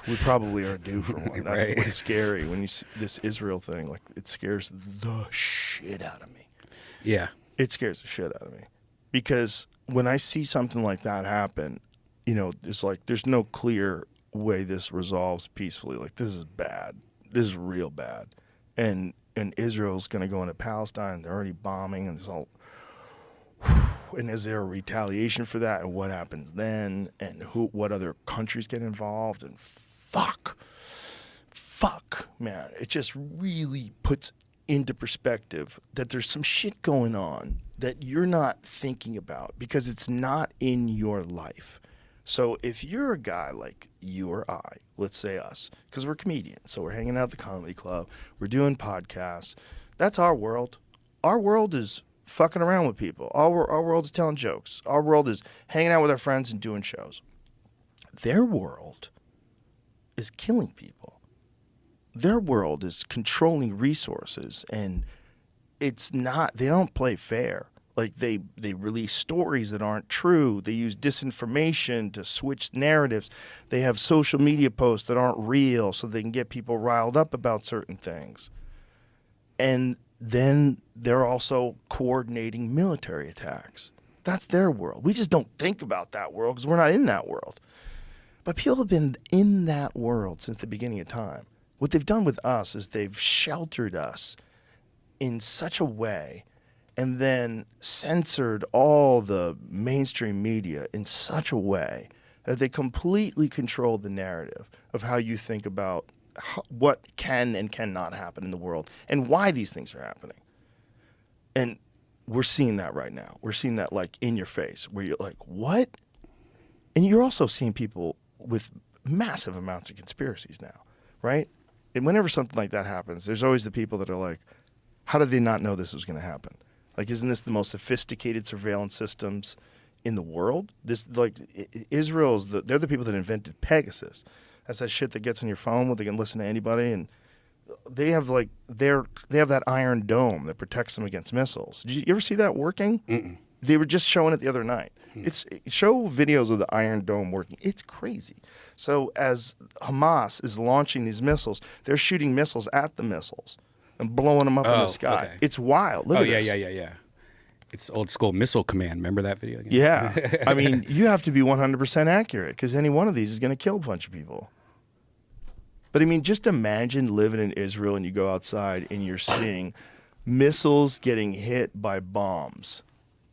We probably are due for one. That's Right. what's scary when you see this Israel thing. Like, it scares the shit out of me. Yeah. It scares the shit out of me. Because when I see something like that happen, you know, there's no clear way this resolves peacefully. Like, this is bad. This is real bad. And Israel's going to go into Palestine. They're already bombing, and there's all. And is there a retaliation for that? And what happens then? And what other countries get involved? And fuck, man. It just really puts into perspective that there's some shit going on that you're not thinking about because it's not in your life. So if you're a guy like you or I, let's say us, because we're comedians, so we're hanging out at the comedy club, we're doing podcasts, that's our world. Our world is fucking around with people. Our world is telling jokes. Our world is hanging out with our friends and doing shows. Their world is killing people. Their world is controlling resources, and it's not, they don't play fair. Like, they release stories that aren't true. They use disinformation to switch narratives. They have social media posts that aren't real so they can get people riled up about certain things. And then they're also coordinating military attacks. That's their world. We just don't think about that world because we're not in that world. But people have been in that world since the beginning of time. What they've done with us is they've sheltered us in such a way and then censored all the mainstream media in such a way that they completely control the narrative of how you think about what can and cannot happen in the world and why these things are happening. And we're seeing that right now. We're seeing that, like, in your face, where you're like, what? And you're also seeing people with massive amounts of conspiracies now, right? And whenever something like that happens, there's always the people that are like, how did they not know this was going to happen? Like, isn't this the most sophisticated surveillance systems in the world? They're the people that invented Pegasus. That's that shit that gets on your phone where they can listen to anybody, and they have that iron dome that protects them against missiles. Did you ever see that working? Mm-mm. They were just showing it the other night. Show videos of the Iron Dome working. It's crazy. So as Hamas is launching these missiles, they're shooting missiles at the missiles and blowing them up in the sky. Okay. It's wild. Look at this. Yeah. It's old school missile command. Remember that video again? Yeah. I mean, you have to be 100% accurate because any one of these is going to kill a bunch of people. But I mean, just imagine living in Israel and you go outside and you're seeing missiles getting hit by bombs.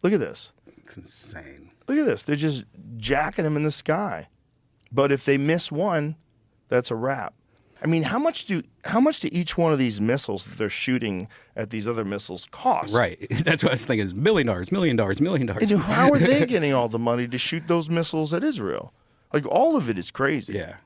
Look at this. It's insane. Look at this. They're just jacking them in the sky. But if they miss one, that's a wrap. I mean, how much do each one of these missiles that they're shooting at these other missiles cost? Right. That's what I was thinking. Is $1 million. And how are they getting all the money to shoot those missiles at Israel? Like, all of it is crazy. Yeah.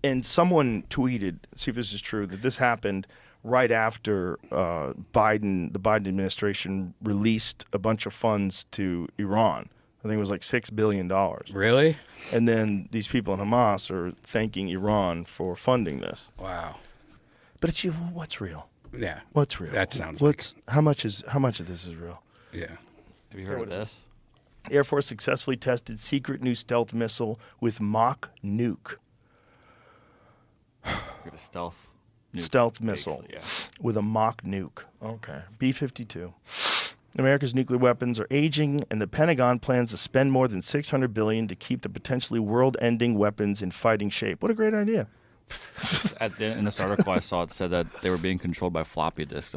And someone tweeted, see if this is true, that this happened right after the Biden administration released a bunch of funds to Iran. I think it was like $6 billion. Really? And then these people in Hamas are thanking Iran for funding this. Wow. But it's you. What's real? Yeah. What's real? That sounds how much of this is real? Yeah. Have you heard of this? Air Force successfully tested secret new stealth missile with mock nuke. Got a Stealth missile with a mock nuke. Okay. B-52. America's nuclear weapons are aging, and the Pentagon plans to spend more than $600 billion to keep the potentially world-ending weapons in fighting shape. What a great idea. In this article I saw, it said that they were being controlled by floppy disks.